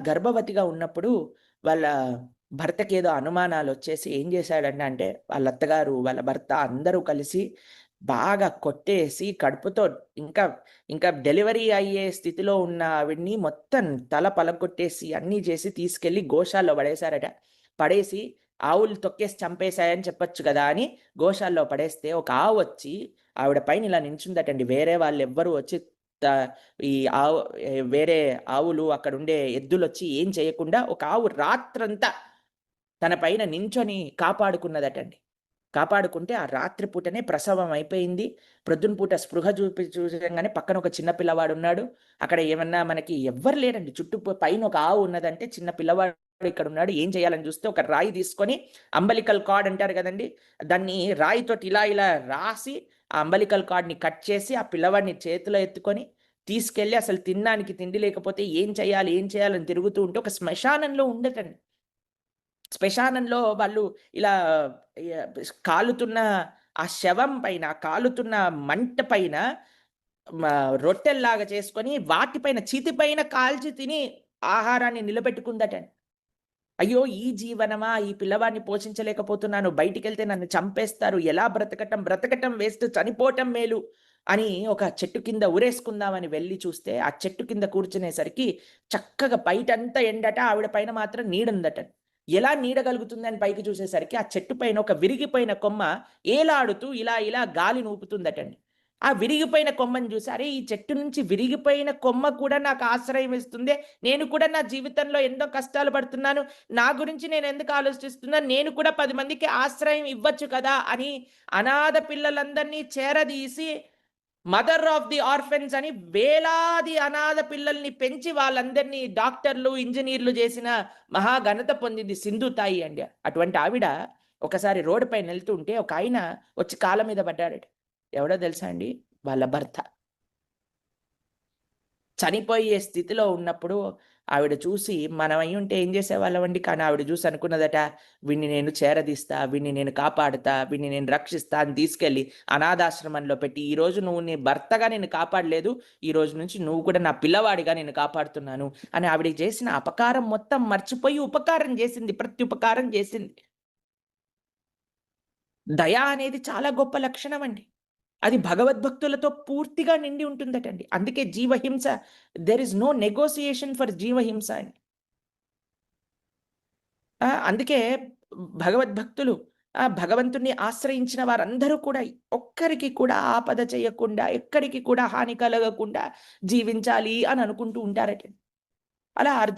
గర్భవతిగా ఉన్నప్పుడు వాళ్ళ భర్తకేదో అనుమానాలొచ్చేసి ఏం చేశాడంటే వాళ్ళ అత్తగారు, వాళ్ళ భర్త అందరూ కలిసి బాగా కొట్టేసి కడుపుతో ఇంకా ఇంకా డెలివరీ అయ్యే స్థితిలో ఉన్న ఆవిడని మొత్తం తల పలగొట్టేసి అన్నీ చేసి తీసుకెళ్ళి గోశాలలో పడేశారట. పడేసి ఆవులు తొక్కేసి చంపేశాయని చెప్పొచ్చు కదా అని గోశాలలో పడేస్తే ఒక ఆవు వచ్చి ఆవిడ పైన ఇలా నించుందటండి. వేరే వాళ్ళెవ్వరూ వచ్చి ఈ ఆవు వేరే ఆవులు అక్కడుండే ఎద్దులొచ్చి ఏం చేయకుండా ఒక ఆవు రాత్రంతా తన పైన నించొని కాపాడుకున్నదటండి. కాపాడుకుంటే ఆ రాత్రి పూటనే ప్రసవం అయిపోయింది. ప్రొద్దున పూట స్పృహ చూసంగానే పక్కన ఒక చిన్న పిల్లవాడున్నాడు. అక్కడ ఏమన్నా మనకి ఎవ్వరు లేరండి. చుట్టూ పైన ఒక ఆవు ఉన్నదంటే చిన్న పిల్లవాడు ఇక్కడున్నాడు. ఏం చేయాలని చూస్తే ఒక రాయి తీసుకొని అంబలికల్ కార్డ్ అంటారు కదండీ! దాన్ని రాయితోటి ఇలా ఇలా రాసి ఆ అంబలికల్ కార్డ్‌ని కట్ చేసి ఆ పిల్లవాడిని చేతిలో ఎత్తుకొని తీసుకెళ్ళి అసలు తినడానికి తిండి లేకపోతే ఏం చేయాలి? ఏం చేయాలని తిరుగుతూ ఉంటే ఒక శ్మశానంలో ఉండేటండి. శ్మశానంలో వాళ్ళు ఇలా కాలుతున్న ఆ శవం పైన, కాలుతున్న మంట పైన రొట్టెల్లాగా చేసుకొని వాటిపైన చితిపైన కాల్చి తిని ఆహారాన్ని నిలబెట్టుకుందటండి. అయ్యో! ఈ జీవనమా? ఈ పిల్లవాడిని పోషించలేకపోతున్నాను. బయటికెళ్తే నన్ను చంపేస్తారు. ఎలా బ్రతకటం? బ్రతకటం వేస్ట్, చనిపోవటం మేలు అని ఒక చెట్టు కింద ఉరేసుకుందామని వెళ్లి చూస్తే, ఆ చెట్టు కింద కూర్చునేసరికి చక్కగా బయటంతా ఎండట. ఆవిడ పైన మాత్రం నీడుందట. ఎలా నీడ కలుగుతుందని పైకి చూసేసరికి ఆ చెట్టు పైన ఒక విరిగిపోయిన కొమ్మ ఏలాడుతూ ఇలా ఇలా గాలిని ఊపుతుందటండి. ఆ విరిగిపోయిన కొమ్మని చూసి, అరే! ఈ చెట్టు నుంచి విరిగిపోయిన కొమ్మ కూడా నాకు ఆశ్రయం ఇస్తుందే. నేను కూడా నా జీవితంలో ఎన్నో కష్టాలు పడుతున్నాను. నా గురించి నేనెందుకు ఆలోచిస్తున్నాను? నేను కూడా 10 మందికి ఆశ్రయం ఇవ్వచ్చు కదా! అని అనాథ పిల్లలందరినీ చేరదీసి మదర్ ఆఫ్ ది ఆర్ఫెన్స్ అని వేలాది అనాథ పిల్లల్ని పెంచి వాళ్ళందరినీ డాక్టర్లు, ఇంజినీర్లు చేసిన మహాఘనత పొందింది సింధు తాయి అండి. అటువంటి ఆవిడ ఒకసారి రోడ్డు పైన ఉంటే ఒకాయన వచ్చి కాళ్ళ మీద పడ్డాడట. ఎవడో తెలుసా అండి? వాళ్ళ భర్త. చనిపోయే స్థితిలో ఉన్నప్పుడు ఆవిడ చూసి మనం అయ్యుంటే ఏం చేసేవాళ్ళమండి? కానీ ఆవిడ చూసి అనుకున్నదట, వీడిని నేను చేరదీస్తా, వీడిని నేను కాపాడుతా, వీడిని నేను రక్షిస్తా అని తీసుకెళ్ళి అనాథాశ్రమంలో పెట్టి, ఈరోజు నువ్వు నీ భర్తగా నిన్ను కాపాడలేదు. ఈ రోజు నుంచి నువ్వు కూడా నా పిల్లవాడిగా నిన్ను కాపాడుతున్నాను అని ఆవిడకి చేసిన అపకారం మొత్తం మర్చిపోయి ఉపకారం చేసింది. ప్రత్యుపకారం చేసింది. దయ అనేది చాలా గొప్ప లక్షణం అండి. అది భగవద్భక్తులతో పూర్తిగా నిండి ఉంటుందటండి. అందుకే జీవహింస, there is no negotiation for జీవహింస అని. అందుకే భగవద్భక్తులు భగవంతుణ్ణి ఆశ్రయించిన వారందరూ కూడా ఒక్కరికి కూడా ఆపద చేయకుండా, ఎక్కడికి కూడా హాని కలగకుండా జీవించాలి అని అనుకుంటూ ఉంటారటండి. అలా